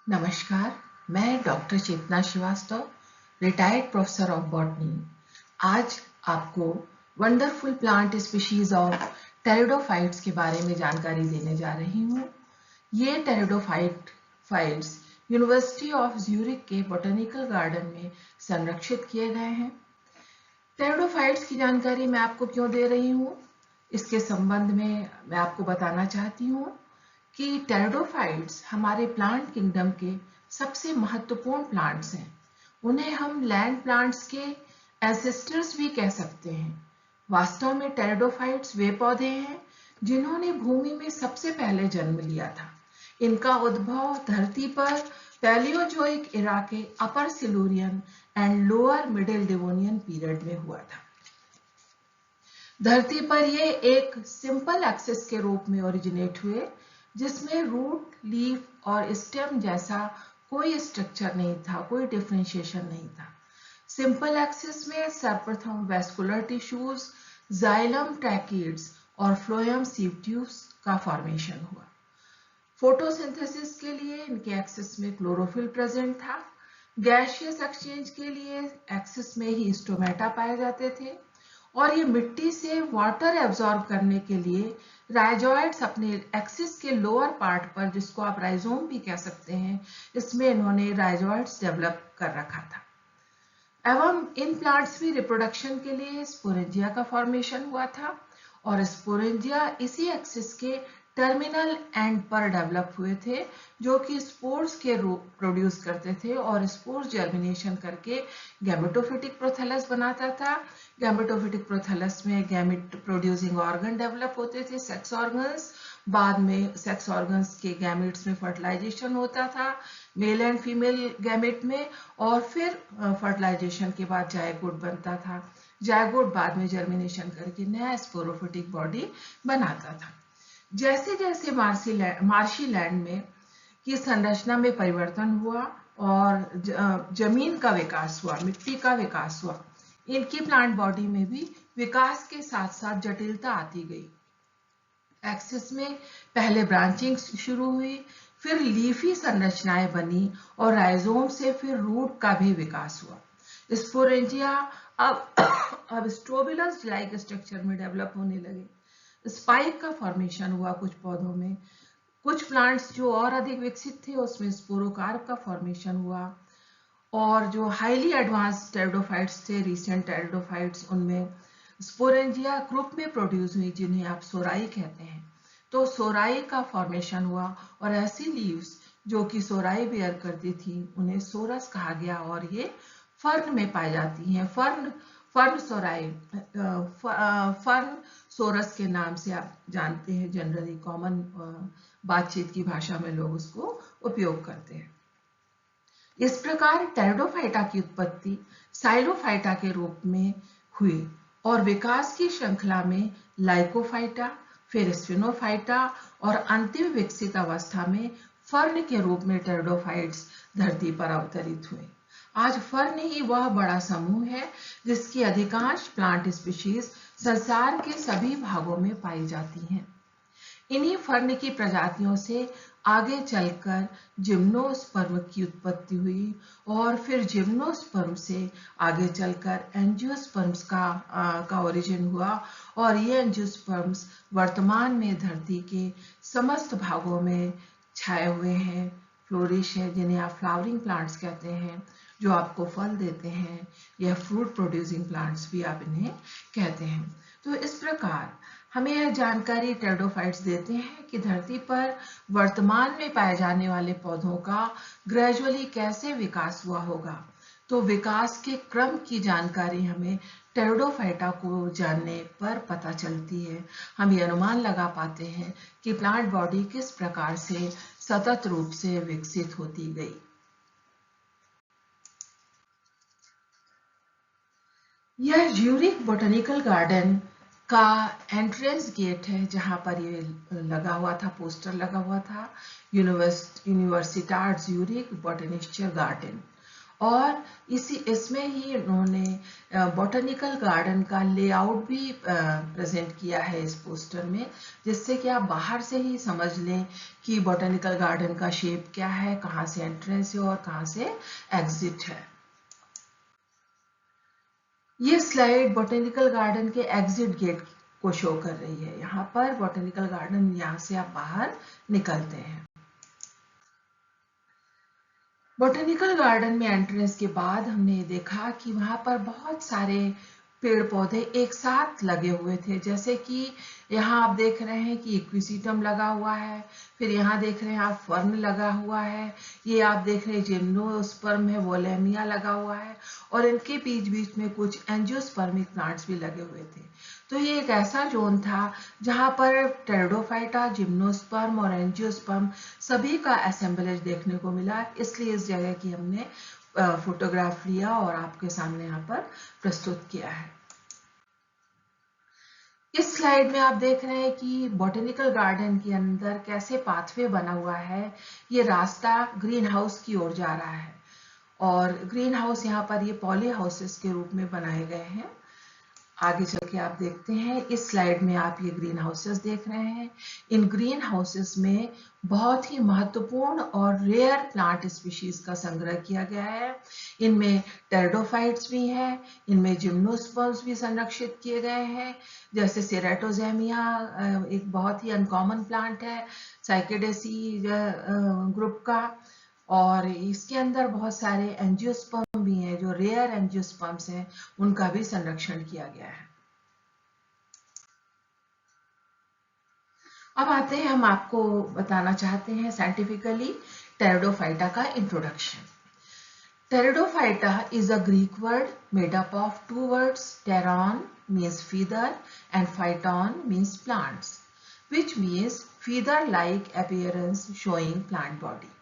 नमस्कार, मैं doctor Chetna Srivastava, retired professor of botany. आज आपको wonderful plant species of pteridophytes के बारे में जानकारी देने जा रही हूँ। ये टेरिडोफाइट्स यूनिवर्सिटी ऑफ ज्यूरिख के बोटेनिकल गार्डन में संरक्षित किए गए हैं। टेरिडोफाइट्स की जानकारी मैं आपको क्यों दे रही हूँ, इसके संबंध में मैं आपको बताना चाहती हूँ कि टेरिडोफाइट्स हमारे प्लांट किंगडम के सबसे महत्वपूर्ण प्लांट्स हैं। उन्हें हम लैंड प्लांट्स के एंसेस्टर्स भी कह सकते हैं। वास्तव में टेरिडोफाइट्स वे पौधे हैं जिन्होंने भूमि में सबसे पहले जन्म लिया था। इनका उद्भव धरती पर पैलियोजोइक इरा के upper Silurian and lower middle Devonian period में हुआ था। धरती पर ये एक सिंपल एक्सिस के रूप में ओरिजिनेट हुए, जिसमें रूट, लीफ और स्टेम जैसा कोई स्ट्रक्चर नहीं था, कोई डिफरेंशिएशन नहीं था। सिंपल एक्सिस में सर्वप्रथम वेस्कुलर टिश्यूज, जाइलम ट्रैकिड्स और फ्लोएम सीव ट्यूब्स का फॉर्मेशन हुआ। फोटोसिंथेसिस के लिए इनके एक्सिस में क्लोरोफिल प्रेजेंट था। गैसियस एक्सचेंज के लिए एक्सिस में ही स्टोमेटा पाए जाते थे और ये मिट्टी से वाटर एब्जॉर्ब करने के लिए राइजोइड्स अपने एक्सिस के लोअर पार्ट पर, जिसको आप राइजोम भी कह सकते हैं, इसमें इन्होंने राइजोइड्स डेवलप कर रखा था। एवं इन प्लांट्स में रिप्रोडक्शन के लिए स्पोरेंजिया का फॉर्मेशन हुआ था और स्पोरेंजिया इसी एक्सिस के टर्मिनल एंड पर डेवलप हुए थे, जो कि स्पोर्स के रूप प्रोड्यूस करते थे और स्पोर्स जर्मिनेशन करके गैमेटोफिटिक प्रोथैलस बनाता था। गैमेटोफिटिक प्रोथैलस में गैमेट प्रोड्यूसिंग ऑर्गन डेवलप होते थे, सेक्स ऑर्गन्स। बाद में सेक्स ऑर्गन्स के गैमेट्स में फर्टिलाइजेशन होता था, मेल एंड फीमेल गैमेट में, और फिर फर्टिलाइजेशन के बाद जायगोट बनता था। जायगोट बाद में जर्मिनेशन करके नया स्पोरोफिटिक बॉडी बनाता था। जैसे जैसे मार्शी लैंड में की संरचना में परिवर्तन हुआ और जमीन का विकास हुआ, मिट्टी का विकास हुआ, इनकी प्लांट बॉडी में भी विकास के साथ साथ जटिलता आती गई। एक्सिस में पहले ब्रांचिंग शुरू हुई, फिर लीफी संरचनाएं बनी और राइजोम से फिर रूट का भी विकास हुआ। स्पोरेंजिया अब स्ट्रोबिलस लाइक स्ट्रक्चर में डेवलप होने लगे। स्पाइक का फॉर्मेशन हुआ कुछ पौधों में। कुछ प्लांट्स जो और अधिक विकसित थे उसमें स्पोरोकार्प का फॉर्मेशन हुआ, और जो हाईली एडवांस टेरिडोफाइट्स थे, रिसेंट टेरिडोफाइट्स, उनमें स्पोरेंजिया ग्रुप में प्रोड्यूस हुई, जिन्हें आप सोराई कहते हैं। तो सोराई का फॉर्मेशन हुआ और ऐसी लीव्स जो कि सोराई बेयर करती थी उन्हें सोरस कहा गया और ये फर्न में पाई जाती हैं। फर्न सोराई, फर्न सोरस के नाम से आप जानते हैं, जनरली कॉमन बातचीत की भाषा में लोग उसको उपयोग करते हैं। इस प्रकार टेरिडोफाइटा की उत्पत्ति साइलोफाइटा के रूप में हुई और विकास की श्रृंखला में लाइकोफाइटा, फिर स्फिनोफाइटा और अंतिम विकसित अवस्था में फर्न के रूप में टेरिडोफाइट्स धरती पर अवतरित हुए। आज फर्न ही वह बड़ा समूह है जिसकी अधिकांश प्लांट स्पीशीज संसार के सभी भागों में पाई जाती हैं। इन्हीं फर्न की प्रजातियों से आगे चलकर जिम्नोस्पर्म की उत्पत्ति हुई और फिर जिम्नोस्पर्म से आगे चलकर एंजियोस्पर्म्स का ओरिजिन हुआ और ये एंजियोस्पर्म्स वर्तमान में धरती के समस्त भागों में छाए हुए हैं, फ्लोरिश है, जिन्हें आप फ्लावरिंग प्लांट्स कहते हैं, जो आपको फल देते हैं, या फ्रूट प्रोड्यूसिंग प्लांट्स भी आप इन्हें कहते हैं। तो इस प्रकार हमें यह जानकारी टेरिडोफाइट्स देते हैं कि धरती पर वर्तमान में पाए जाने वाले पौधों का ग्रेजुअली कैसे विकास हुआ होगा। तो विकास के क्रम की जानकारी हमें टेरिडोफाइटा को जानने पर पता चलती है। हम ये अनुमान लगा पाते हैं कि प्लांट बॉडी किस प्रकार से सतत रूप से विकसित होती गई। यह ज्यूरिख बोटेनिकल गार्डन का एंट्रेंस गेट है, जहां पर ये लगा हुआ था, पोस्टर लगा हुआ था, यूनिवर्सिटाट ज्यूरिख बोटेनिस्cher गार्डन। और इसमें ही इन्होंने बॉटनिकल गार्डन का लेआउट भी प्रेजेंट किया है इस पोस्टर में, जिससे कि आप बाहर से ही समझ लें कि बॉटनिकल गार्डन का शेप क्या है, कहाँ से एंट्रेंस है और कहाँ से एग्जिट है। ये स्लाइड बॉटनिकल गार्डन के एग्जिट गेट को शो कर रही है। यहाँ पर बॉटनिकल गार्डन, यहाँ से आप बाहर निकलते हैं। बॉटनिकल गार्डन में एंट्रेंस के बाद हमने देखा कि वहां पर बहुत सारे पेड़ पौधे एक साथ लगे हुए थे, जैसे कि यहाँ आप देख रहे हैं कि इक्विसिटम लगा हुआ है, फिर यहाँ देख रहे हैं आप फर्न लगा हुआ है, ये आप देख रहे हैं जिम्नोस्पर्म है, वोलेमिया लगा हुआ है, और इनके बीच बीच में कुछ एंजियोस्पर्मिक प्लांट्स भी लगे हुए थे। तो ये एक ऐसा जोन था जहाँ पर टेरिडोफाइटा, जिम्नोस्पर्म और एंजियोस्पर्म सभी का असेंबलेज देखने को मिला, इसलिए इस जगह की हमने फोटोग्राफ लिया और आपके सामने यहाँ पर प्रस्तुत किया है। इस स्लाइड में आप देख रहे हैं कि बॉटनिकल गार्डन के अंदर कैसे पाथवे बना हुआ है। ये रास्ता ग्रीन हाउस की ओर जा रहा है, और ग्रीन हाउस यहाँ पर ये पॉली हाउसेस के रूप में बनाए गए हैं। आगे चल के आप देखते हैं, इस स्लाइड में आप ये ग्रीन हाउसेस देख रहे हैं। इन ग्रीन हाउसेस में बहुत ही महत्वपूर्ण और रेयर प्लांट स्पीशीज का संग्रह किया गया है। इनमें टेरिडोफाइट्स भी हैं, इनमें जिम्नोस्पर्म्स भी संरक्षित किए गए हैं, जैसे सेरेटोजेमिया एक बहुत ही अनकॉमन प्लांट है साइकेडेसी ग्रुप का, और इसके अंदर बहुत सारे एंजियोस्पर्म भी हैं, जो रेयर एंजियोस्पर्म्स हैं उनका भी संरक्षण किया गया है। अब आते हैं, हम आपको बताना चाहते हैं साइंटिफिकली टेरिडोफाइटा का introduction. Pteridophyta is a Greek word made up of two words. Pteron means feather and phyton means plants, which means feather-like appearance showing plant body.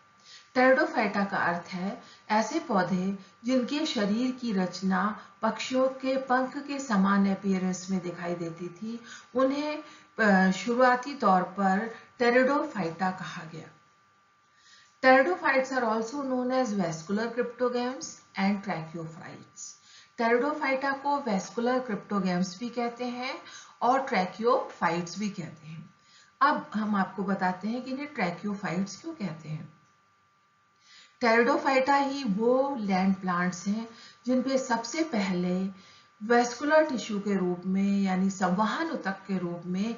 Pteridophyta का अर्थ है ऐसे पौधे जिनके शरीर की रचना पक्षियों के पंख के समान अपीयरेंस में दिखाई देती थी, उन्हें शुरुआती तौर पर टेरिडोफाइटा कहा गया। Pteridophytes are also known as vascular cryptogams and tracheophytes. Pteridophyta को vascular cryptogams भी कहते हैं और tracheophytes भी कहते हैं। अब हम आपको बताते हैं कि इन्हें tracheophytes क्यों कहते हैं। टेरिडोफाइटा ही वो लैंड प्लांट्स हैं जिनपे सबसे पहले वेस्कुलर टिश्यू के रूप में, यानी संवहन ऊतक के रूप में,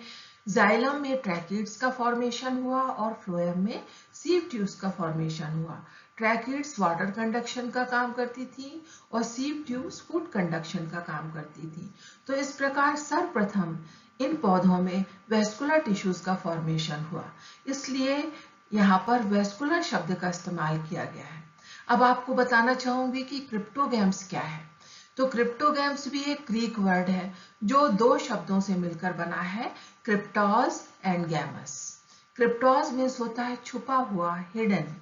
जाइलम में ट्रैकिड्स का फॉर्मेशन हुआ और फ्लोएम में सीव ट्यूब्स का फॉर्मेशन हुआ। ट्रैकिड्स वाटर कंडक्शन का काम करती थी और सीव ट्यूब्स फूड कंडक्शन का काम करती थी। तो इस प्रकार सर्वप्रथम इन पौधों में वेस्कुलर टिश्यूज का फॉर्मेशन हुआ, इसलिए यहाँ पर वेस्कुलर शब्द का इस्तेमाल किया गया है। अब आपको बताना चाहूंगी कि क्रिप्टोगैम्स क्या है। तो क्रिप्टोगैम्स भी एक ग्रीक वर्ड है जो दो शब्दों से मिलकर बना है, क्रिप्टोस एंड गैमस। क्रिप्टोस मीन्स होता है छुपा हुआ, हिडन।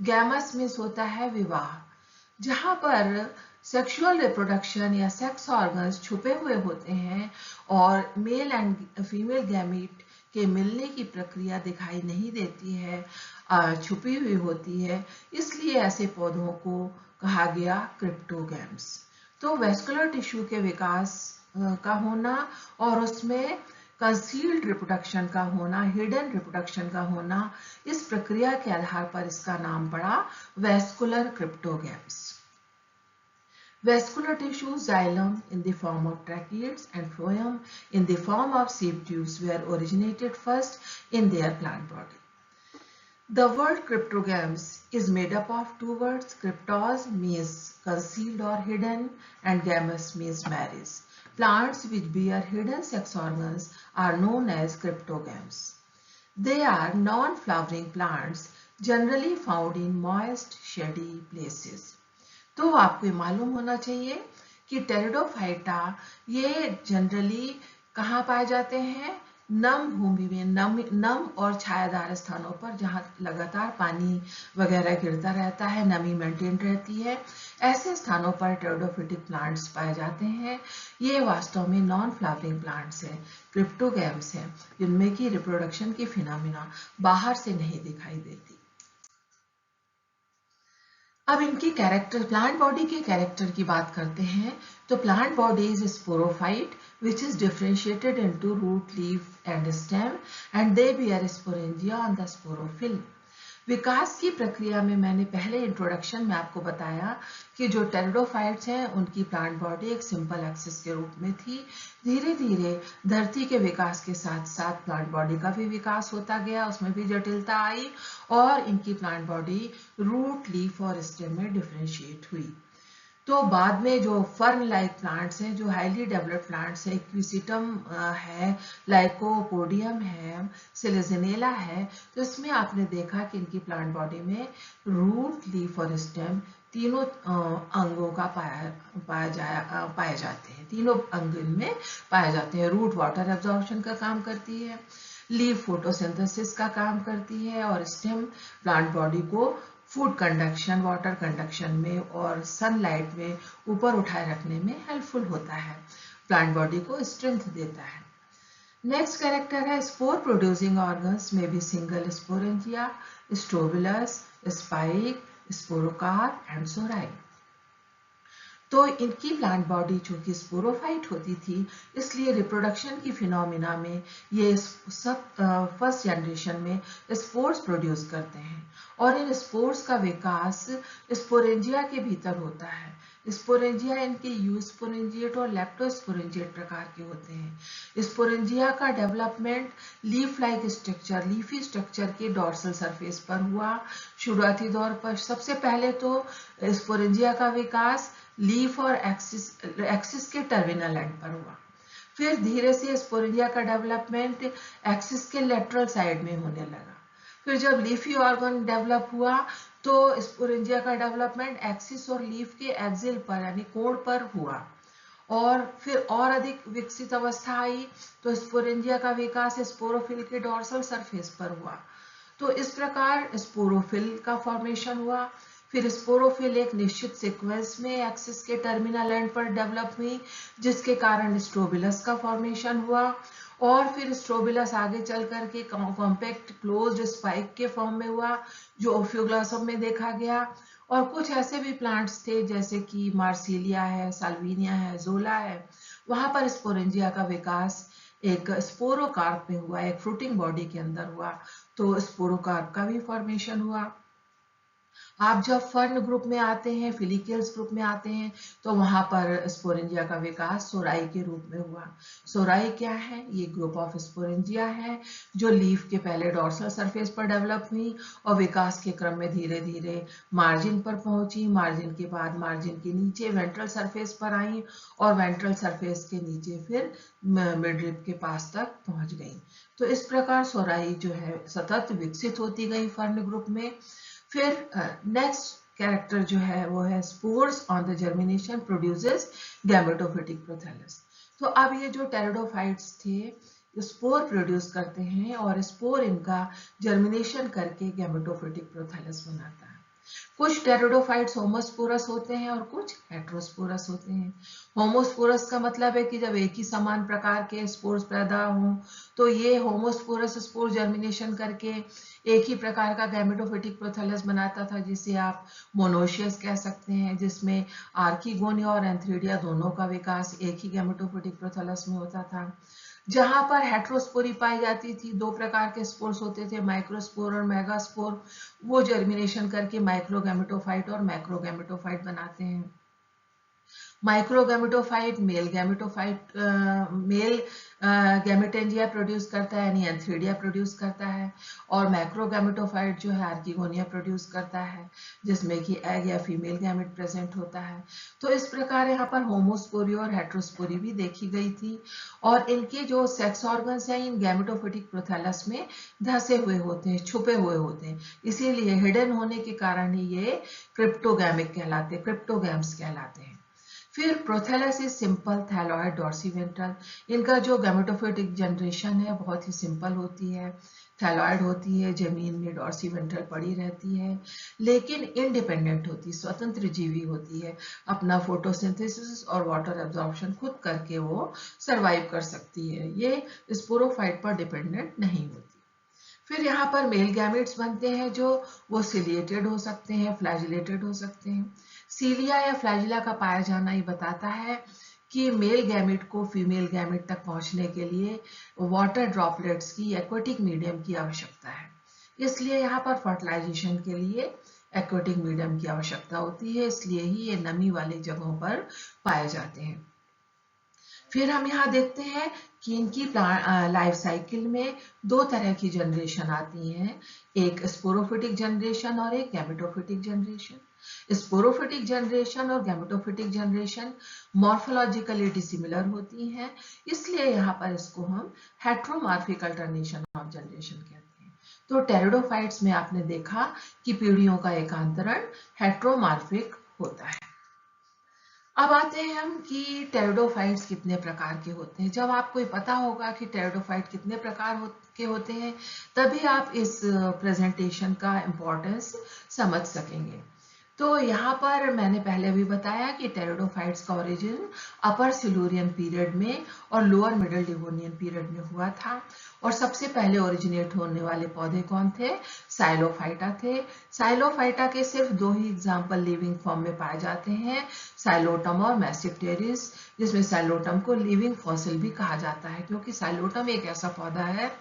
गैमस मीन्स होता है विवाह। जहां पर सेक्सुअल रिप्रोडक्शन या सेक्स ऑर्गन्स छुपे हुए होते हैं और मेल एंड फीमेल गैमीट के मिलने की प्रक्रिया दिखाई नहीं देती है, छुपी हुई होती है, इसलिए ऐसे पौधों को कहा गया क्रिप्टोगैम्स। तो वेस्कुलर टिश्यू के विकास का होना और उसमें कंसील्ड रिप्रोडक्शन का होना, हिडन रिप्रोडक्शन का होना, इस प्रक्रिया के आधार पर इसका नाम पड़ा vascular cryptogams. Vascular tissue, xylem in the form of tracheids and phloem in the form of sieve tubes were originated first in their plant body. The word cryptogams is made up of two words. Cryptos means concealed or hidden and gammus means marriage. Plants which bear hidden sex organs are known as cryptogams. They are non-flowering plants generally found in moist, shady places. तो आपको मालूम होना चाहिए कि pteridophyta ये generally कहाँ पाए जाते हैं, नम भूमि में, नम और छायादार स्थानों पर जहाँ लगातार पानी वगैरह गिरता रहता है, नमी मेंटेन रहती है, ऐसे स्थानों पर टेरिडोफिटिक प्लांट्स पाए जाते हैं। ये वास्तव में नॉन फ्लावरिंग प्लांट्स हैं, क्रिप्टोगैम्स हैं, जिनमें की रिप्रोडक्शन की फिनोमिना बाहर से नहीं दिखाई देती। अब इनकी कैरेक्टर, प्लांट बॉडी के कैरेक्टर की बात करते हैं। तो plant body is sporophyte which is differentiated into root, leaf and stem and they bear sporangia on the sporophyll. विकास की प्रक्रिया में मैंने पहले इंट्रोडक्शन में आपको बताया कि जो टेरिडोफाइट्स हैं उनकी प्लांट बॉडी एक सिंपल एक्सिस के रूप में थी। धीरे धीरे धरती के विकास के साथ साथ प्लांट बॉडी का भी विकास होता गया, उसमें भी जटिलता आई और इनकी प्लांट बॉडी रूट, लीफ और स्टेम में डिफरेंशिएट हुई। तो बाद में जो फर्न लाइक प्लांट्स हैं, जो हाईली डेवलप्ड प्लांट्स हैं, इक्विसिटम है, लाइकोपोडियम है, सिलेजिनेला है, तो इसमें आपने देखा कि इनकी प्लांट बॉडी में रूट, लीफ और स्टेम तीनों अंगों का पाए जाते हैं। तीनों अंग इनमें पाए जाते हैं। रूट वाटर एब्जॉर्प्शन का काम करती है, लीफ फोटोसिंथेसिस का काम करती है और स्टेम प्लांट बॉडी को फूड कंडक्शन, वाटर कंडक्शन में और सनलाइट में ऊपर उठाए रखने में हेल्पफुल होता है, प्लांट बॉडी को स्ट्रेंथ देता है। नेक्स्ट कैरेक्टर है स्पोर प्रोड्यूसिंग ऑर्गन्स में भी single sporangia, strobilus, spike, sporocarp and sori. तो इनकी प्लांट बॉडी चूंकि स्पोरोफाइट होती थी, इसलिए रिप्रोडक्शन की फिनोमिना में ये सब फर्स्ट जनरेशन में स्पोर्स प्रोड्यूस करते हैं और इन स्पोर्स का विकास स्पोरेंजिया के भीतर होता है। स्पोरेंजिया इनके यूस्पोरेंजिएट और लेप्टोस्पोरेंजिएट प्रकार के होते हैं। स्पोरेंजिया का development leaf like structure, leafy structure के डॉर्सल सरफेस पर हुआ। शुरुआती दौर पर सबसे पहले तो स्पोरेंजिया का विकास लीफ और एक्सिस के टर्मिनल एंड पर हुआ। फिर धीरे से स्पोरेंजिया का डेवलपमेंट एक्सिस के लेटरल साइड में होने लगा। फिर जब लीफी ऑर्गन डेवलप हुआ तो स्पोरेंजिया का डेवलपमेंट एक्सिस और लीफ के एक्सिल पर यानी कोण पर हुआ और फिर और अधिक विकसित अवस्था आई तो स्पोरेंजिया का विकास स्पोरोफिल के डॉर्सल सरफेस पर हुआ। तो इस प्रकार स्पोरोफिल का फॉर्मेशन हुआ। फिर स्पोरोफिल एक निश्चित सीक्वेंस में एक्सिस के टर्मिनल एंड पर डेवलप हुई, जिसके कारण स्ट्रोबिलस का फॉर्मेशन हुआ और फिर स्ट्रोबिलस आगे चल करके कॉम्पैक्ट क्लोज्ड स्पाइक के फॉर्म में हुआ, जो ओफियोग्लॉसम में देखा गया। और कुछ ऐसे भी प्लांट्स थे जैसे कि मार्सिलिया है, साल्विनिया है, जोला है, वहां पर स्पोरेंजिया का विकास एक स्पोरोकार्प में हुआ, एक फ्रूटिंग बॉडी के अंदर हुआ, तो स्पोरोकार्प का भी फॉर्मेशन हुआ। आप जब फर्न ग्रुप में आते हैं, फिलिकल्स ग्रुप में आते हैं, तो वहां पर स्पोरेंजिया का विकास सोराई के रूप में हुआ। सोराई क्या है? ये ग्रुप ऑफ स्पोरेंजिया है जो लीफ के पहले डॉर्सल सरफेस पर डेवलप हुई और विकास के क्रम में धीरे धीरे मार्जिन पर पहुंची। मार्जिन के बाद मार्जिन के नीचे वेंट्रल सरफेस पर आई और वेंट्रल सरफेस के नीचे फिर मिडरिप के पास तक पहुंच गई। तो इस प्रकार सोराई जो है सतत विकसित होती गई फर्न ग्रुप में। फिर नेक्स्ट कैरेक्टर जो है वो है spores on the germination produces gametophytic prothallus. तो अब ये जो टेरिडोफाइट्स थे स्पोर प्रोड्यूस करते हैं और स्पोर इनका जर्मिनेशन करके गैमेटोफिटिक प्रोथैलस बनाता है। कुछ टेरिडोफाइट्स होमोस्पोरस होते हैं और कुछ हेट्रोस्पोरस होते हैं। होमोस्पोरस का मतलब है कि जब एक ही समान प्रकार के स्पोर्स पैदा हों तो ये होमोस्पोरस स्पोर जर्मिनेशन करके एक ही प्रकार का गैमेटोफिटिक प्रोथैलस बनाता था, जिसे आप मोनोशियस कह सकते हैं, जिसमें आर्किगोनिया और एंथ्रीडिया दोनों का विकास एक ही गैमेटोफिटिक प्रोथैलस में होता था। जहां पर हेट्रोस्पोरी पाई जाती थी, दो प्रकार के स्पोर्स होते थे, माइक्रोस्पोर और मेगास्पोर, वो जर्मिनेशन करके माइक्रोगैमेटोफाइट और मैक्रोगैमेटोफाइट बनाते हैं। माइक्रोगैमेटोफाइट मेल गैमेटेंजिया प्रोड्यूस करता है यानी एंथ्रीडिया प्रोड्यूस करता है और मैक्रोगैमेटोफाइट जो है आर्किगोनिया प्रोड्यूस करता है जिसमें कि एग या फीमेल गैमेट प्रेजेंट होता है। तो इस प्रकार यहाँ पर होमोस्पोरी और हेट्रोस्पोरी भी देखी गई थी और इनके जो सेक्स ऑर्गन्स हैं इन गैमेटोफिटिक प्रोथैलस में धंसे हुए होते हैं, छुपे हुए होते हैं, इसीलिए हिडन होने के कारण ही ये क्रिप्टोगैमिक कहलाते, क्रिप्टोगैम्स कहलाते हैं। फिर प्रोथैलस इज सिंपल थैलॉइड डॉर्सीवेंट्रल। इनका जो गैमेटोफिटिक जनरेशन है बहुत ही सिंपल होती है, थैलॉइड होती है, जमीन में डॉर्सीवेंट्रल पड़ी रहती है, लेकिन इंडिपेंडेंट होती है, स्वतंत्र जीवी होती है, अपना फोटोसिंथेसिस और वाटर एब्जॉर्प्शन खुद करके वो सरवाइव कर सकती है, ये स्पोरोफाइट पर डिपेंडेंट नहीं होती। फिर यहाँ पर मेल गैमेट्स बनते हैं जो वो सिलिएटेड हो सकते हैं, फ्लैजिलेटेड हो सकते हैं। सीलिया या फ्लैजिला का पाया जाना ये बताता है कि मेल गैमेट को फीमेल गैमेट तक पहुंचने के लिए वाटर ड्रॉपलेट्स की एक्वेटिक मीडियम की आवश्यकता है। इसलिए यहाँ पर फर्टिलाइजेशन के लिए एक्वेटिक मीडियम की आवश्यकता होती है, इसलिए ही ये नमी वाली जगहों पर पाए जाते हैं। फिर हम यहाँ देखते हैं कि इनकी लाइफ साइकिल में दो तरह की जनरेशन आती हैं, एक स्पोरोफिटिक जनरेशन और एक गैमेटोफिटिक जनरेशन। स्पोरोफिटिक जनरेशन और गैमेटोफिटिक जनरेशन मॉर्फोलॉजिकली डिसिमिलर होती हैं, इसलिए यहाँ पर इसको हम हेट्रोमॉर्फिक अल्टरनेशन ऑफ जनरेशन कहते हैं। तो टेरिडोफाइट्स में आपने देखा कि पीढ़ियों का एकांतरण हेट्रोमॉर्फिक होता है। अब आते हैं हम कि टेरिडोफाइट्स कितने प्रकार के होते हैं। जब आपको पता होगा कि टेरिडोफाइट कितने प्रकार के होते हैं, तभी आप इस प्रेजेंटेशन का इम्पोर्टेंस समझ सकेंगे। तो यहाँ पर मैंने पहले भी बताया कि टेरिडोफाइट्स का ओरिजिन अपर सिल्यूरियन पीरियड में और लोअर मिडिल डिवोनियन पीरियड में हुआ था। और सबसे पहले ओरिजिनेट होने वाले पौधे कौन थे? साइलोफाइटा थे। साइलोफाइटा के सिर्फ दो ही एग्जाम्पल लिविंग फॉर्म में पाए जाते हैं, साइलोटम और मैसिप्टेरिस, जिसमें साइलोटम को लिविंग फॉसिल भी कहा जाता है, क्योंकि साइलोटम एक ऐसा पौधा है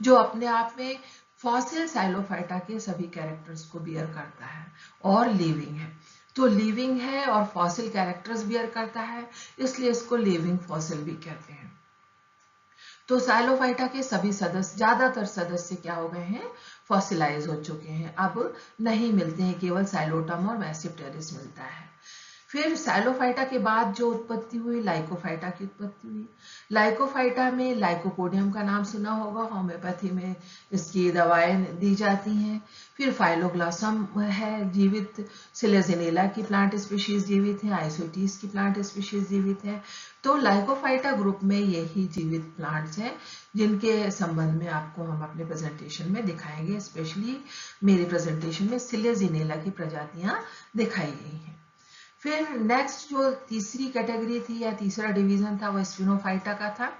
जो अपने आप में फॉसिल साइलोफाइटा के सभी कैरेक्टर्स को बियर करता है और लिविंग है। तो लिविंग है और फॉसिल कैरेक्टर्स बियर करता है, इसलिए इसको लिविंग फॉसिल भी कहते हैं। तो साइलोफाइटा के सभी सदस्य, ज्यादातर सदस्य क्या हो गए हैं? फॉसिलाइज हो चुके हैं, अब नहीं मिलते हैं, केवल साइलोटम और मैसिप्टेरिस मिलता है। फिर साइलोफाइटा के बाद जो उत्पत्ति हुई, लाइकोफाइटा की उत्पत्ति हुई। लाइकोफाइटा में लाइकोपोडियम का नाम सुना होगा, होम्योपैथी में इसकी दवाएं दी जाती हैं। फिर फाइलोग्लॉसम है जीवित, सिलेजिनेला की प्लांट स्पीशीज जीवित है, आइसोटीज की प्लांट स्पीशीज जीवित है। तो लाइकोफाइटा ग्रुप में यही जीवित प्लांट्स हैं जिनके संबंध में आपको हम अपने प्रेजेंटेशन में दिखाएंगे। स्पेशली मेरी प्रेजेंटेशन में सिलेजिनेला की प्रजातियां दिखाई गई हैं। फिर नेक्स्ट जो तीसरी कैटेगरी थी या तीसरा डिवीजन था, वो स्फिनोफाइटा का था।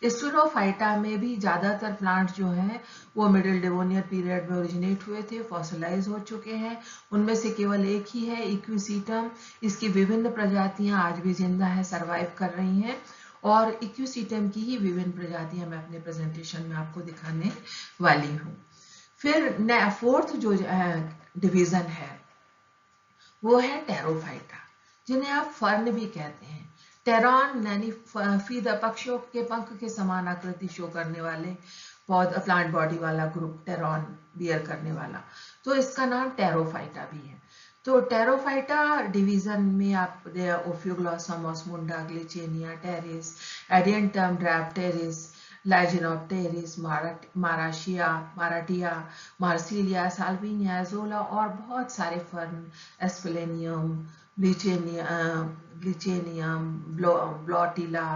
स्फिनोफाइटा में भी ज्यादातर प्लांट जो हैं वो मिडिल डिवोनियन पीरियड में ओरिजिनेट हुए थे, फॉसिलाइज हो चुके हैं। उनमें से केवल एक ही है इक्विसीटम, इसकी विभिन्न प्रजातियां आज भी जिंदा है, सरवाइव कर रही हैं। और इक्विसीटम की ही विभिन्न प्रजातियां मैं अपने प्रेजेंटेशन में आपको दिखाने वाली हूँ। फिर फोर्थ जो डिवीजन है वो है टेरोफाइटा, जिन्हें आप फर्न भी कहते हैं। टेरॉन यानी फीदर, पक्षियों के पंख के समान आकृति शो करने वाले प्लांट बॉडी वाला ग्रुप, टेरॉन बियर करने वाला, तो इसका नाम टेरोफाइटा भी है। तो टेरोफाइटा डिवीजन में आप Ophioglossum, Osmunda, Gleichenia, Pteris, Adiantum, Dryopteris, Lyginopteris, Marattia, Marsilea, Salvinia, Azolla और बहुत सारे फर्न, एस्पेलेनियम, ग्लिचेनियम, ब्लॉटिला,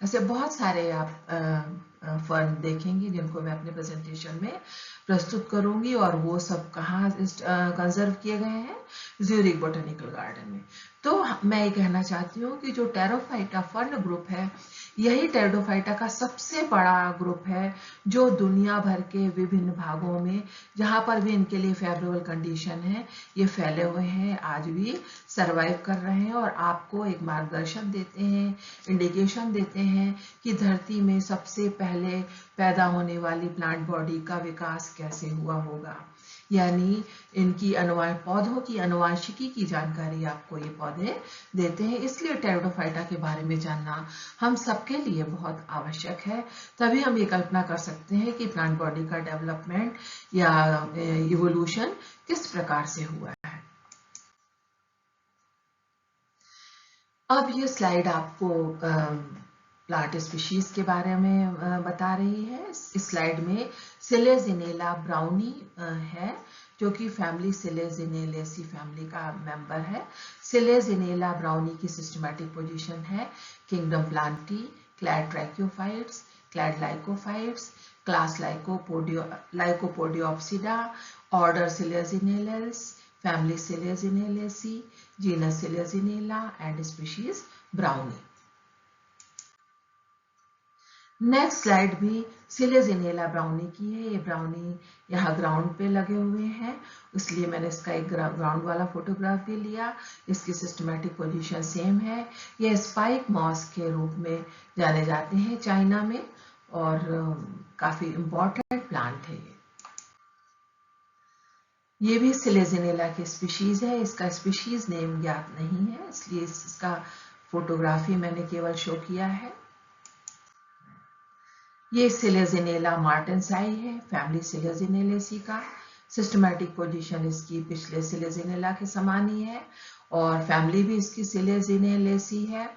ऐसे बहुत सारे आप फर्न देखेंगे जिनको मैं अपने प्रेजेंटेशन में प्रस्तुत करूंगी। और वो सब कहाँ कंजर्व किए गए हैं? ज्यूरिक बोटेनिकल गार्डन में। तो मैं ये कहना चाहती हूँ कि जो टेरोफाइटा फर्न ग्रुप है, यही टेरिडोफाइटा का सबसे बड़ा ग्रुप है, जो दुनिया भर के विभिन्न भागों में जहां पर भी इनके लिए फेवरेबल कंडीशन है, ये फैले हुए हैं, आज भी सरवाइव कर रहे हैं और आपको एक मार्गदर्शन देते हैं, इंडिकेशन देते हैं कि धरती में सबसे पहले पैदा होने वाली प्लांट बॉडी का विकास कैसे हुआ होगा। यानी इनकी पौधों की अनुवांशिकी की जानकारी आपको ये पौधे देते हैं, इसलिए टेरिडोफाइटा के बारे में जानना हम सबके लिए बहुत आवश्यक है। तभी हम ये कल्पना कर सकते हैं कि प्लांट बॉडी का डेवलपमेंट या इवोल्यूशन किस प्रकार से हुआ है। अब ये स्लाइड आपको प्लांट स्पीशीज के बारे में बता रही है। इस स्लाइड में सिलेजिनेला ब्राउनी है, जो कि फैमिली सिलेजिनेलेसी फैमिली का मेंबर है। सिलेजिनेला ब्राउनी की सिस्टमैटिक पोजीशन है kingdom Plantae, clade Tracheophytes, clade Lycophytes, class Lycopodiopsida, order Selaginellales, family Selaginellaceae, genus Selaginella and species browni. Next slide भी सिलेजिनेला ब्राउनी की है। ये ब्राउनी यहाँ ग्राउंड पे लगे हुए हैं, इसलिए मैंने इसका एक ग्राउंड वाला फोटोग्राफ भी लिया। इसकी सिस्टमैटिक पोजीशन सेम है। ये स्पाइक मॉस के रूप में जाने जाते हैं चाइना में, और काफी इम्पोर्टेंट प्लांट है ये भी सिलेजिनेला की स्पीशीज है। इसका स्पीशीज नेम ज्ञात नहीं है, इसलिए इसका फोटोग्राफी मैंने केवल शो किया है। ये सिलेजिनेला मार्टेंसाई है, फैमिली सिलेजिनेलेसी का। सिस्टमैटिक पोजीशन इसकी पिछले सिलेजिनेला के समान ही है, और फैमिली भी इसकी सिलेजिनेलेसी है।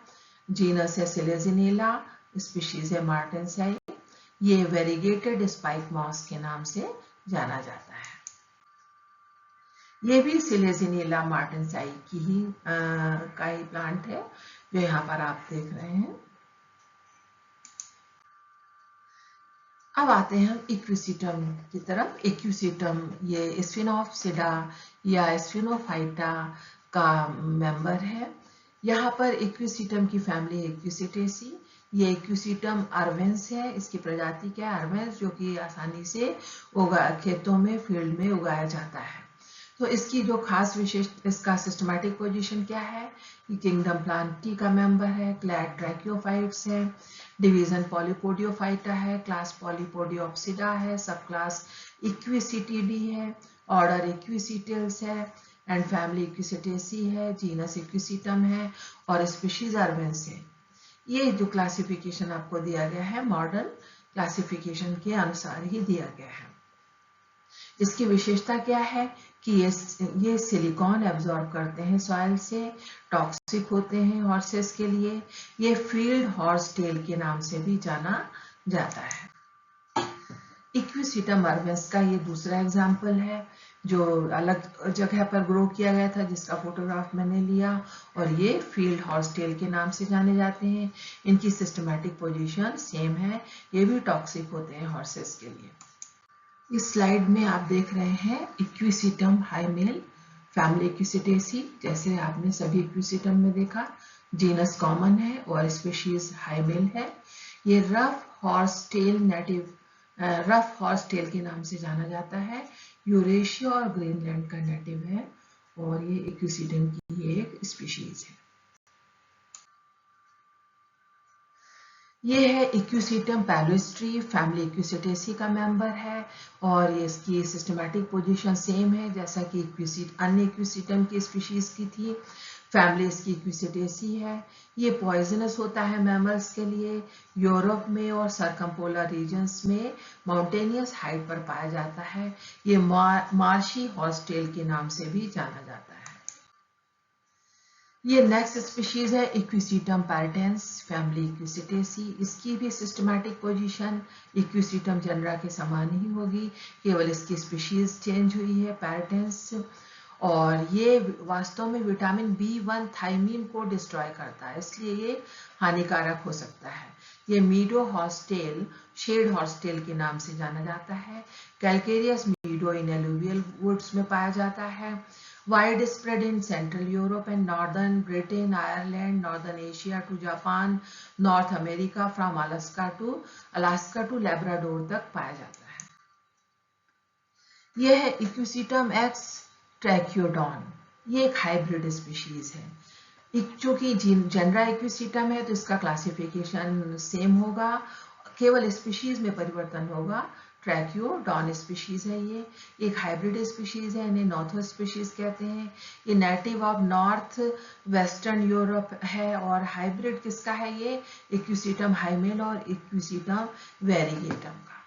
जीनस है सिलेजिनेला, स्पीशीज है मार्टेंसाई। ये वेरीगेटेड स्पाइक मॉस के नाम से जाना जाता है। ये भी सिलेजिनेला मार्टेंसाई की ही का ही प्लांट है, जो यहाँ पर आप देख रहे हैं। अब आते हैं हम इक्विसिटम की तरफ। इक्विसिटम ये स्फिनोप्सिडा या स्फिनोफाइटा का मेंबर है। यहाँ पर इक्विसिटम की फैमिली इक्विसिटेसी। ये इक्विसिटम अर्वेंस है। इसकी प्रजाति क्या है? अर्वेंस, जो कि आसानी से खेतों में, फील्ड में उगाया जाता है। तो इसकी जो खास विशेष, इसका सिस्टमैटिक पोजीशन क्या है? ये किंगडम प्लांटी का मेंबर है, क्लैड ट्रैकियोफाइट्स है, डिवीजन पॉलीपोडियोफाइटा है, क्लास पॉलीपोडियोप्सिडा है, सब क्लास इक्विसिटिडी है, ऑर्डर इक्विसिटल्स है, एंड फैमिली इक्विसिटेसी है, जीनस इक्विसिटम है, और स्पीशीज अर्वेंस है। ये जो क्लासिफिकेशन आपको दिया गया है, मॉडर्न क्लासिफिकेशन के अनुसार ही दिया गया है। इसकी विशेषता क्या है कि ये सिलिकॉन एब्जॉर्ब करते हैं सॉइल से, टॉक्सिक होते हैं हॉर्सेस के लिए। ये फील्ड हॉर्स टेल के नाम से भी जाना जाता है। इक्विसिटम अर्वेंस का ये दूसरा एग्जाम्पल है, जो अलग जगह पर ग्रो किया गया था, जिसका फोटोग्राफ मैंने लिया, और ये फील्ड हॉर्स टेल के नाम से जाने जाते हैं। इनकी सिस्टमैटिक पोजीशन सेम है, ये भी टॉक्सिक होते हैं हॉर्सेस के लिए। इस स्लाइड में आप देख रहे हैं इक्विसिटम हाईमेल, फैमिली इक्विसिटेसी, जैसे आपने सभी इक्विसिटम में देखा। जीनस कॉमन है और स्पीशीज हाईमेल है। ये रफ हॉर्स टेल के नाम से जाना जाता है। यूरेशिया और ग्रीनलैंड का नेटिव है, और ये इक्विसिटम की एक स्पीशीज है। ये है इक्विसिटम पैलेस्ट्री, फैमिली इक्विसिटेसी का मेंबर है, और ये इसकी सिस्टमैटिक पोजीशन सेम है जैसा कि अन्य इक्विसिटम की स्पीशीज की थी। फैमिली इसकी इक्विसिटेसी है। ये पॉइजनस होता है मैमल्स के लिए। यूरोप में और सरकमपोलर रीजन्स में माउंटेनियस हाइट पर पाया जाता है। ये मार्शी हॉर्स टेल के नाम से भी जाना जाता है। ये नेक्स्ट स्पीशीज है इक्विसिटम पैरेटेंस, फैमिली इक्विसिटेसी। इसकी भी सिस्टमैटिक पोजीशन इक्विसिटम जनरा के समान ही होगी, केवल इसकी स्पीशीज चेंज हुई है, पैरेटेंस। और ये वास्तव में विटामिन B1 थायमीन को डिस्ट्रॉय करता है, इसलिए ये हानिकारक हो सकता है। ये मीडो हॉर्सटेल, शेड हॉर्सटेल के नाम से जाना जाता है। कैलकेरियस मीडो इन एलुवियल वुड्स में पाया जाता है। Widespread in Central Europe and Northern Britain, Ireland, Northern Asia to Japan, North America from Alaska to Labrador तक पाया जाता है। यह है इक्विसिटम एक्स ट्रैकियोडॉन। ये एक हाइब्रिड स्पीशीज है। चूंकि जनरा इक्विसिटम है तो इसका क्लासिफिकेशन सेम होगा, केवल स्पीशीज में परिवर्तन होगा। ट्रैकियोडॉन स्पीशीज है, ये एक हाइब्रिड स्पीशीज है, इन्हें नॉर्थो स्पीशीज कहते हैं। ये native of north western Europe है, और हाइब्रिड किसका है? ये इक्विसिटम हाईमेल और इक्विसिटम वेरीगेटम का।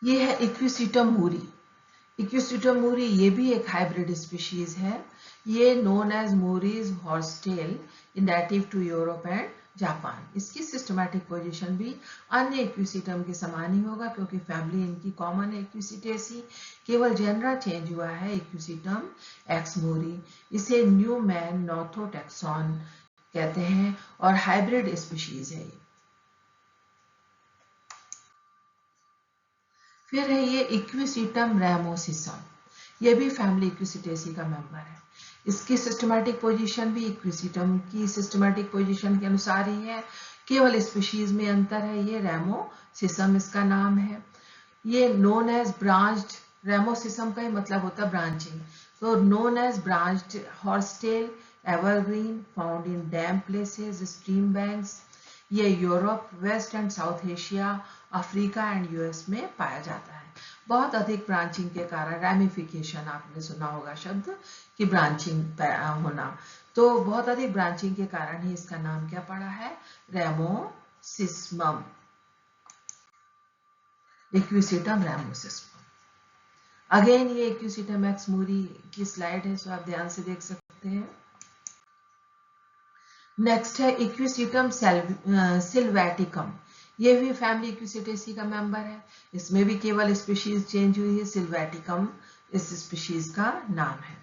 ये है इक्विसिटम मूरी। इक्विसिटम मूरी ये भी एक हाइब्रिड स्पीशीज है। ये known as Moore's horsetail, native to Europe and Japan. इसकी सिस्टमैटिक पोजीशन भी अन्य इक्विसिटम के समान ही होगा, क्योंकि फैमिली इनकी कॉमन है इक्विसिटेसी, केवल जेनरा चेंज हुआ है इक्विसिटम एक्स मूरी। इसे न्यू मैन नॉर्थोटैक्सॉन कहते हैं, और हाइब्रिड स्पीशीज है। फिर है ये इक्विसिटम रैमोसिसम, ये भी फैमिली इक्विसिटेसी का मेंबर है। इसकी सिस्टमैटिक पोजीशन भी इक्विसिटम की सिस्टमैटिक पोजीशन के अनुसार ही है, केवल स्पीशीज में अंतर है। ये रेमोसिसम इसका नाम है। ये नोन एज ब्रांच्ड, रेमोसिसम का ही मतलब होता है ब्रांचिंग, तो known as branched horsetail evergreen found in damp places, stream banks. ये Europe, West and South Asia, Africa and US में पाया जाता है। बहुत अधिक ब्रांचिंग के कारण, रैमिफिकेशन आपने सुना होगा शब्द कि ब्रांचिंग होना, तो बहुत अधिक ब्रांचिंग के कारण ही इसका नाम क्या पड़ा है, रेमोसिस्मम, इक्विसिटम रेमोसिस्मम। अगेन ये इक्विसिटम एक्स मूरी की स्लाइड है, सो आप ध्यान से देख सकते हैं। नेक्स्ट है इक्विसिटम सिल्वेटिकम, ये भी फैमिली इक्विसिटेसी का मेंबर है। इसमें भी केवल स्पीशीज चेंज हुई है, सिल्वेटिकम इस स्पीशीज का नाम है।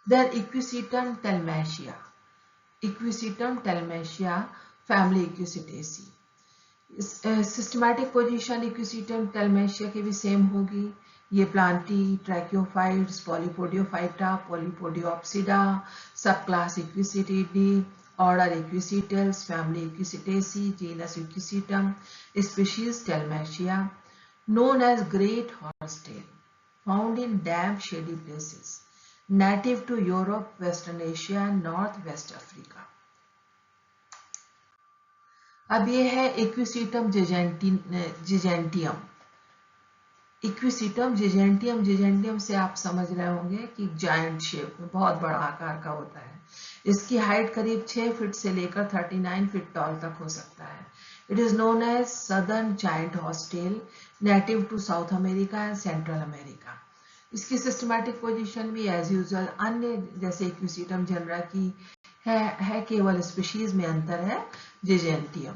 Then Equisetum telmateia, Equisetum telmateia family Equisetaceae. Systematic position Equisetum telmateia की भी सेम होगी। ये Plantae, Tracheophytes, Polypodiophyta, Polypodiopsida, subclass Equisetidae, order Equisetales, family Equisetaceae, genus Equisetum, species telmateia, known as great horsetail, found in damp shady places, native to Europe, Western Asia and Northwest Africa. अब ये है equisetum जिजेंटियम। Equisetum जिजेंटियम, जिजेंटियम से आप समझ रहे होंगे कि giant shape में बहुत बड़ा आकार का होता है। इसकी हाइट करीब 6 फीट से लेकर 39 फीट टॉल तक हो सकता है। It is known as Southern Giant Horsetail, native to South America and Central America. इसकी सिस्टमैटिक पोजीशन भी एज यूजुअल अन्य जैसे इक्विसिटम जनरा की है, केवल स्पीशीज में अंतर है, जिजेंटियम।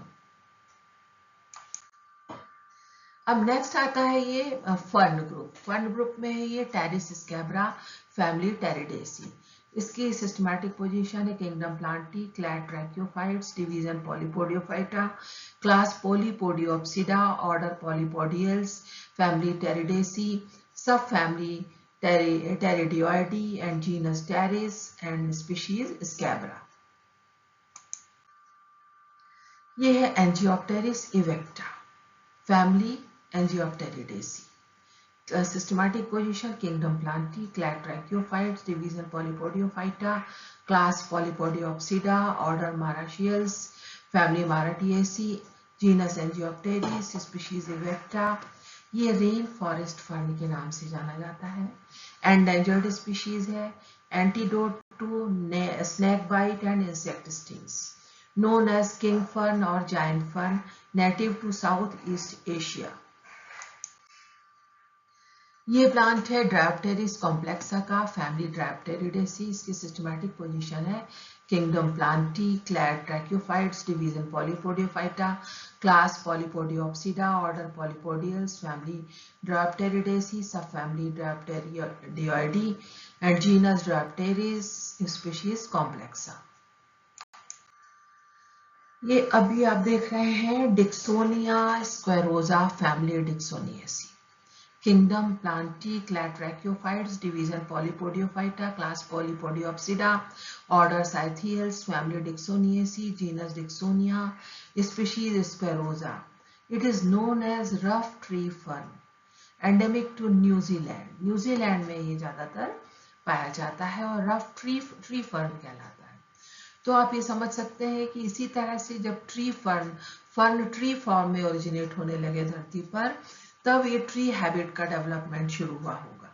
अब नेक्स्ट आता है ये फर्न ग्रुप। फर्न ग्रुप में है ये टेरिस स्कैब्रा, फैमिली टेरिडेसी। इसकी सिस्टमैटिक पोजीशन है kingdom Plantae, clade Tracheophytes, division Polypodiophyta, class Polypodiopsida, order Polypodiales, family Pteridaceae, subfamily Pteridoideae and genus Pteris and species scabra. ये है Angiopteris evecta, family Angiopteridaceae. Systematic position kingdom Plantae, clade Tracheophytes, division Polypodiophyta, class Polypodiopsida, order Marashiels, family Maratiaceae, genus Angiopteris, species Evecta। ये rain forest fern के नाम से जाना जाता है। Endangered species है, antidote to snake bite and insect stings, known as king fern और giant fern, native to South East Asia. ये प्लांट है ड्रायोप्टेरिस कॉम्प्लेक्सा का, फैमिली ड्रायोप्टेरिडेसी। इसकी सिस्टमैटिक पोजीशन है kingdom Plantae, clade Tracheophytes, division Polypodiophyta, class Polypodiopsida, order Polypodiales, family Dryopteridaceae, subfamily Dryopteridoideae and genus Dryopteris, species complexa. ये अभी आप देख रहे हैं डिक्सोनिया स्क्वेरोजा, family डिक्सोनिएसी। Kingdom Plantae, clade Tracheophytes, division Polypodiophyta, class Polypodiopsida, order Scythiales, family Dicksoniaceae, genus Dicksonia, species Squarosa. It is known as rough tree fern, endemic to New Zealand. New Zealand में ये ज्यादातर पाया जाता है और रफ ट्री फर्न कहलाता है। तो आप ये समझ सकते हैं कि इसी तरह से जब फर्न ट्री फॉर्म में ओरिजिनेट होने लगे धरती पर, तब ये ट्री हैबिट का डेवलपमेंट शुरू हुआ होगा।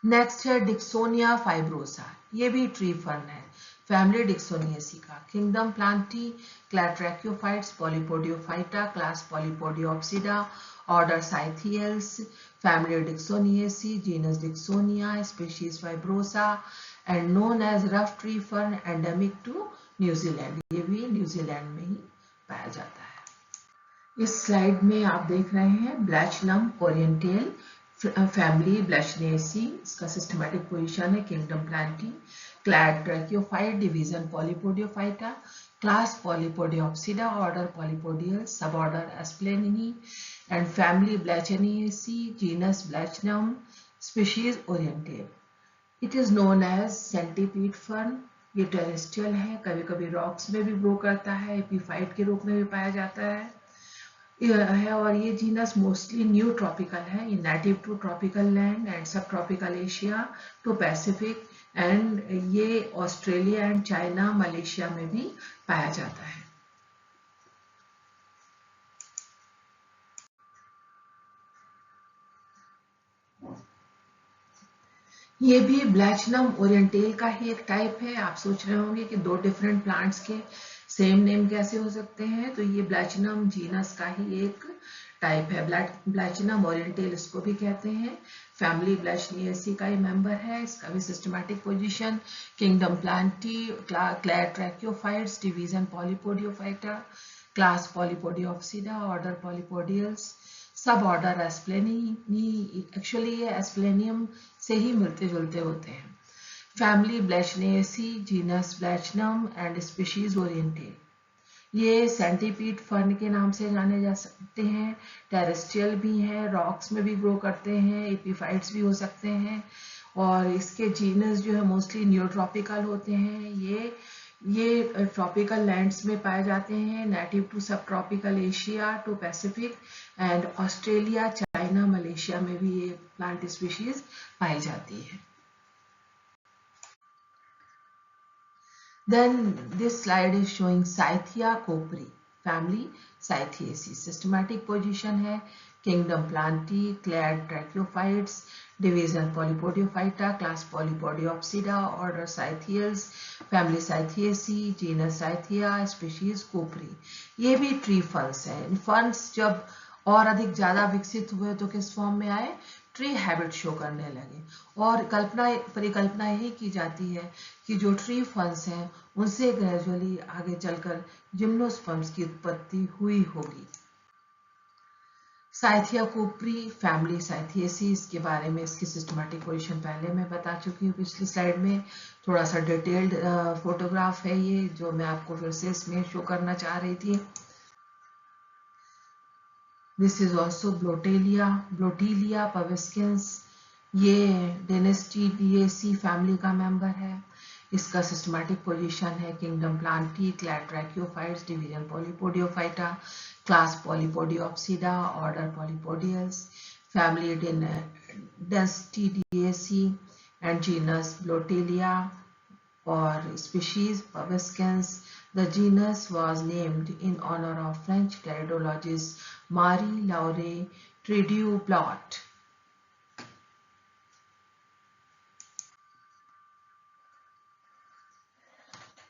नेक्स्ट है डिक्सोनिया फाइब्रोसा, ये भी ट्री फर्न है, फैमिली डिक्सोनिएसी का। Kingdom Plantae, clade Tracheophytes, Polypodiophyta, class Polypodiopsida, order Cyatheales, family Dicksoniaceae, genus Dicksonia, species fibrosa and known as rough tree fern, endemic to New Zealand. ये भी न्यूजीलैंड में ही पाया जाता है। इस स्लाइड में आप देख रहे हैं ब्लैचनम ओरिएंटेल, फैमिली ब्लैचनेसी। इसका सिस्टमैटिक पोजीशन है kingdom Plantae, clade Tracheophyte, division Polypodiophyta, class Polypodiopsida, order Polypodiales, suborder Aspleniineae, and family Blachiniaceae, genus Blachnum, species Oriental. It is known as centipede fern. ये terrestrial है, कभी कभी rocks में भी grow करता है, epiphyte के रूप में भी पाया जाता है और ये जीनस मोस्टली न्यू ट्रॉपिकल है, ये native to tropical land and subtropical Asia to Pacific and ये ऑस्ट्रेलिया एंड चाइना मलेशिया में भी पाया जाता है। ये भी ब्लैचनम ओरिएंटेल का ही एक टाइप है। आप सोच रहे होंगे कि दो डिफरेंट प्लांट्स के सेम नेम कैसे हो सकते हैं, तो ये ब्लैचनम जीनस का ही एक टाइप है। ब्लैचनम ओरिएंटेल इसको भी कहते हैं। फैमिली ब्लैचनिएसी का ही मेंबर है। इसका भी systematic position kingdom Plantae, clade Tracheophytes, division Polypodiophyta, class Polypodiopsida, order Polypodiales, suborder Aspleniineae. Actually ये एस्प्लेनियम से ही मिलते जुलते होते हैं। Family Blechnaceae, genus Blechnum and species orientale. ये सेंटीपीड फर्न के नाम से जाने जा सकते हैं। टेरेस्ट्रियल भी हैं, रॉक्स में भी ग्रो करते हैं, एपीफाइट्स भी हो सकते हैं और इसके जीनस जो है मोस्टली न्यूट्रॉपिकल होते हैं। ये ट्रॉपिकल लैंड्स में पाए जाते हैं, native to subtropical Asia to Pacific and Australia, China, Malaysia में भी ये प्लांट स्पीशीज पाई जाती है। Then this slide is showing Scythia copri, family Scythiaceae. Systematic position है kingdom Plantae, clade Tracheophytes, division Polypodiophyta, class Polypodiopsida, order Scythiales, family Scythiaceae, genus Scythia, species copri. ये भी tree ferns है। Ferns जब और अधिक ज्यादा विकसित हुए तो किस फॉर्म में आए, ट्री हैबिट शो करने लगे और परिकल्पना यही की जाती है कि जो ट्री फर्न्स हैं उनसे ग्रेजुअली आगे चलकर जिम्नोस्पर्म्स की उत्पत्ति हुई होगी। साइथिया कोपरी फैमिली साइथिएसी, इसके बारे में इसकी सिस्टमैटिक पोजीशन पहले मैं बता चुकी हूँ पिछली स्लाइड में। थोड़ा सा डिटेल्ड फोटोग्राफ है ये जो मैं आपको फिर से इसमें शो करना चाह रही थी। This is also Blotiella pubescens. ये डेनेस्टिडिएसी फैमिली का मेंबर है। इसका सिस्टमैटिक पोजीशन है kingdom Plantae, clade Tracheophytes, division Polypodiophyta, class Polypodiopsida, order Polypodiales, family Dennstaedtiaceae and genus Blotiella or species pubescens. The genus was named in honor of French teridologist Marie-Laure Tridieu-Blot.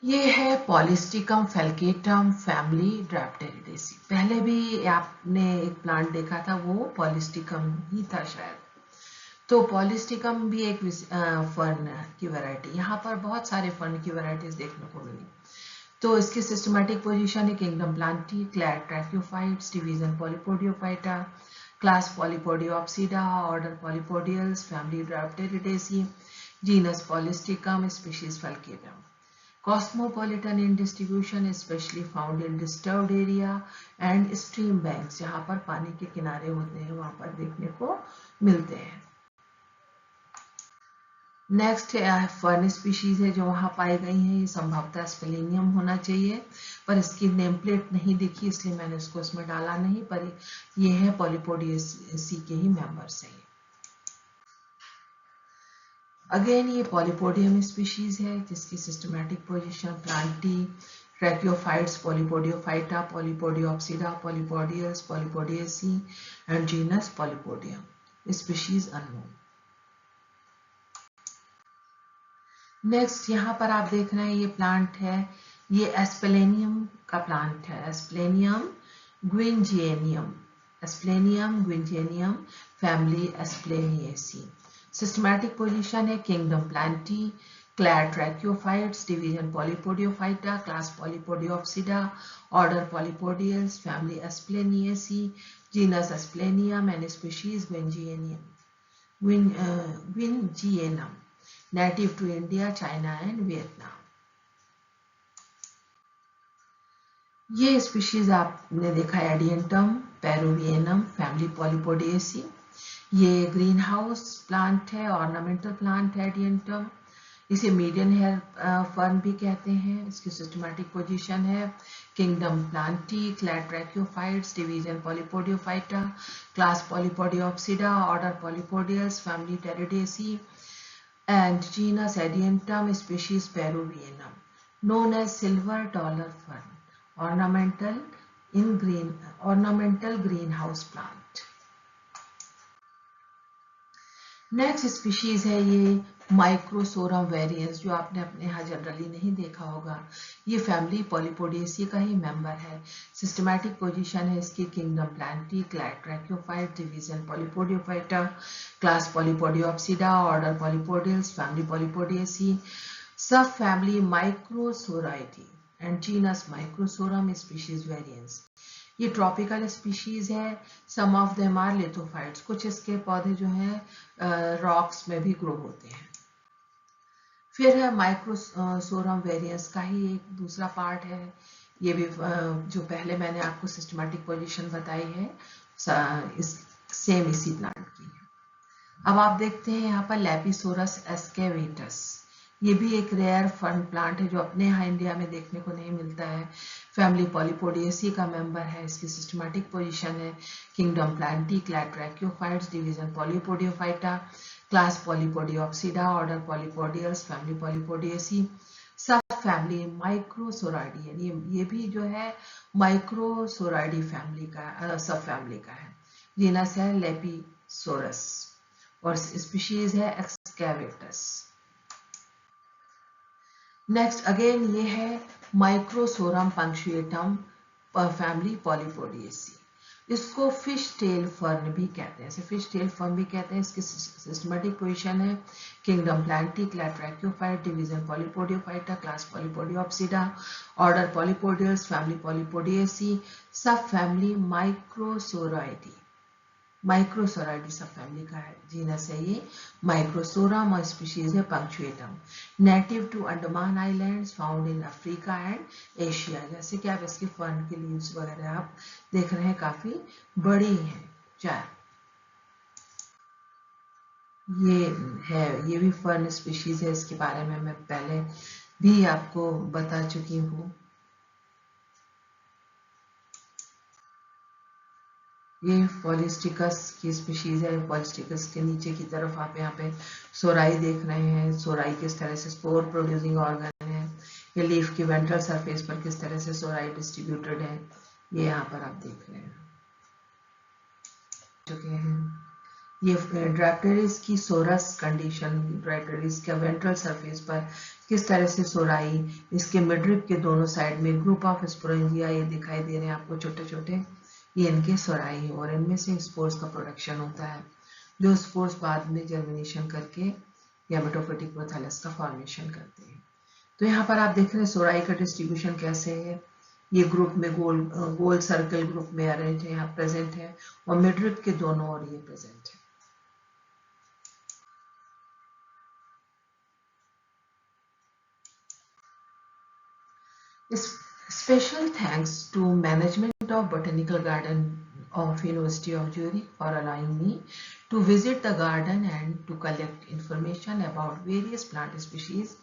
ये है पॉलिस्टिकम फेल्केटम family ड्राफ्टेरिडेसी। पहले भी आपने एक plant देखा था, वो पॉलिस्टिकम ही था शायद। तो पॉलिस्टिकम भी एक फर्न की वैरायटी, यहाँ पर बहुत सारे फर्न की वैरायटीज देखने को मिली। तो इसकी सिस्टमैटिक पोजीशन है kingdom Plantae, clade Tracheophytes, division Polypodiophyta, class Polypodiopsida, order Polypodiales, family Dryopteridaceae, genus Polystichum, species falcatum. Cosmopolitan in distribution, specially found in disturbed area and stream banks, जहाँ पर पानी के किनारे होते हैं वहां पर देखने को मिलते हैं। नेक्स्ट फर्न स्पीशीज है जो वहां पाई गई हैं, ये संभवतः स्पेलेनियम होना चाहिए पर इसकी नेम प्लेट नहीं दिखी इसलिए मैंने इसको इसमें डाला नहीं, पर ये है पॉलीपोडियेसी के ही मेंबर्स हैं। अगेन ये पॉलीपोडियम स्पीशीज है जिसकी systematic position Plantae, Tracheophytes, Polypodiophyta, Polypodiopsida, Polypodiales, Polypodiaceae and genus Polypodium, species unknown. Next यहाँ पर आप देख रहे हैं ये प्लांट है, ये एस्पेलेनियम का प्लांट है, Asplenium gueinzianum family Aspleniaceae. Systematic position है kingdom Plantae, clade Tracheophytes, division Polypodiophyta, class Polypodiopsida, order Polypodiales, family Aspleniaceae, genus Asplenium and species gueinzianum, native to India, China and Vietnam. ये species आपने देखा Adiantum, peruvianum family Polypodiaceae. ये green house plant है, ornamental plant है Adiantum. इसे maiden hair fern भी कहते हैं। इसकी सिस्टमैटिक पोजीशन है kingdom Plantae, clade Tracheophytes, division Polypodiophyta, class Polypodiopsida, order Polypodiales, family Pteridaceae, and genus Adiantum, species Peruvianum, known as silver dollar fern, ornamental greenhouse plant. Next species है ये माइक्रोसोरम variance, जो आपने अपने यहाँ जनरली नहीं देखा होगा। ये फैमिली पॉलीपोडिएसी का ही मेंबर है। सिस्टमैटिक पोजीशन है इसकी kingdom Plantae, clade Tracheophyte, division Polypodiophyta, class Polypodiopsida, order Polypodiales, family Polypodiaceae, subfamily Microsoroideae and genus Microsorum, species varians. ये ट्रॉपिकल स्पीशीज है। Some of them are lithophytes, कुछ इसके पौधे जो हैं रॉक्स में भी ग्रो होते हैं। फिर है माइक्रोसोरम वेरिएंस का ही एक दूसरा पार्ट है। ये भी जो पहले मैंने आपको सिस्टमैटिक पोजीशन बताई है सेम इसी प्लांट की है। अब आप देखते हैं यहाँ पर लेपिसोरस एस्केवेटस। ये भी एक रेयर फर्न प्लांट है जो अपने यहाँ इंडिया में देखने को नहीं मिलता है। फैमिली पॉलीपोडिएसी का मेंबर है। इसकी सिस्टमैटिक पोजीशन है kingdom Plantae, clade Tracheophytes, division Polypodiophyta, class Polypodiopsida, order Polypodiales, family Polypodiaceae, subfamily माइक्रोसोराइडी। ये भी जो है माइक्रोसोराइडी फैमिली का सब फैमिली का है। जीनस है लेपिसोरस और स्पीशीज है एक्सकैवेटस। नेक्स्ट अगेन ये है माइक्रोसोरम पंक्चुएटम फैमिली पॉलीपोडिएसी। इसको फिश टेल फर्न भी कहते हैं, फिश टेल फर्न भी कहते हैं। इसकी सिस्टमैटिक पोजीशन है kingdom Plantae, clade Tracheophyte, division Polypodiophyta, class Polypodiopsida, order Polypodiales, family Polypodiaceae, subfamily माइक्रोसोराइडी सब फैमिली का है। जीनस है ये माइक्रोसोरम और स्पीशीज है punctatum. Native to Andaman islands, found in Africa and Asia. जैसे कि आप इसके फर्न के लीव्स वगैरह आप देख रहे हैं काफी बड़ी हैं। ये भी फर्न स्पीशीज है। इसके बारे में मैं पहले भी आपको बता चुकी हूँ। ये पॉलिस्टिकस की स्पीशीज है। पॉलिस्टिकस के नीचे की तरफ आप यहाँ पे सोराई देख रहे हैं। सोराई किस तरह से स्पोर प्रोड्यूसिंग ऑर्गन है। ये लीफ की वेंट्रल सरफेस पर किस तरह से सोराई डिस्ट्रीब्यूटेड है, ये यहाँ पर आप देख रहे हैं। ये ड्रैप्टेरिस की सोरस कंडीशन, ड्रैप्टेरिस के वेंट्रल सरफेस पर किस तरह से सोराई, इसके मिडरिप के दोनों साइड में ग्रुप ऑफ स्पोरेंजिया ये दिखाई दे रहे हैं आपको छोटे छोटे। ये इनके सोराई और इनमें से स्पोर्स का प्रोडक्शन होता है, जो स्पोर्स बाद में जर्मिनेशन करके गैमेटोफिटिक प्रोथैलस का फॉर्मेशन करते हैं। तो यहाँ पर आप देख रहे हैं सोराई का डिस्ट्रीब्यूशन कैसे है। ये ग्रुप में गोल सर्कल ग्रुप में अरेंज है, यहाँ प्रेजेंट है, और मिडरिप के दोनों ओर ये प्रेजेंट है। Special thanks to management of Botanical Garden of University of Zurich for allowing me to visit the garden and to collect information about various plant species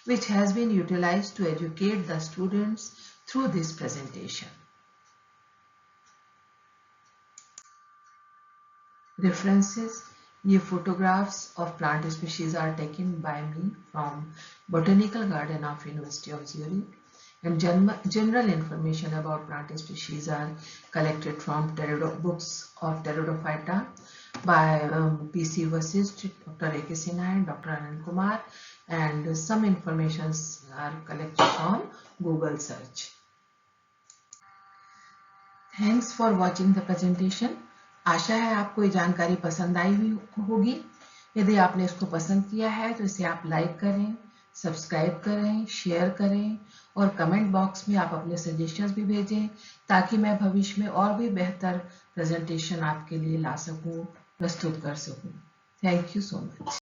which has been utilized to educate the students through this presentation. References: ये photographs of plant species are taken by me from Botanical Garden of University of Zurich. And general information about plant species are collected from books of Pteridophyta by P.C. Vasisht, Dr. A.K. Sinha and Dr. Anand Kumar, and some informations are collected from Google search. Thanks for watching the presentation. आशा है आपको ये जानकारी पसंद आई हुई होगी। यदि आपने इसको पसंद किया है तो इसे आप लाइक करें, सब्सक्राइब करें, शेयर करें और कमेंट बॉक्स में आप अपने सजेशंस भी भेजें, ताकि मैं भविष्य में और भी बेहतर प्रेजेंटेशन आपके लिए ला सकूं, प्रस्तुत कर सकूं। Thank you so much.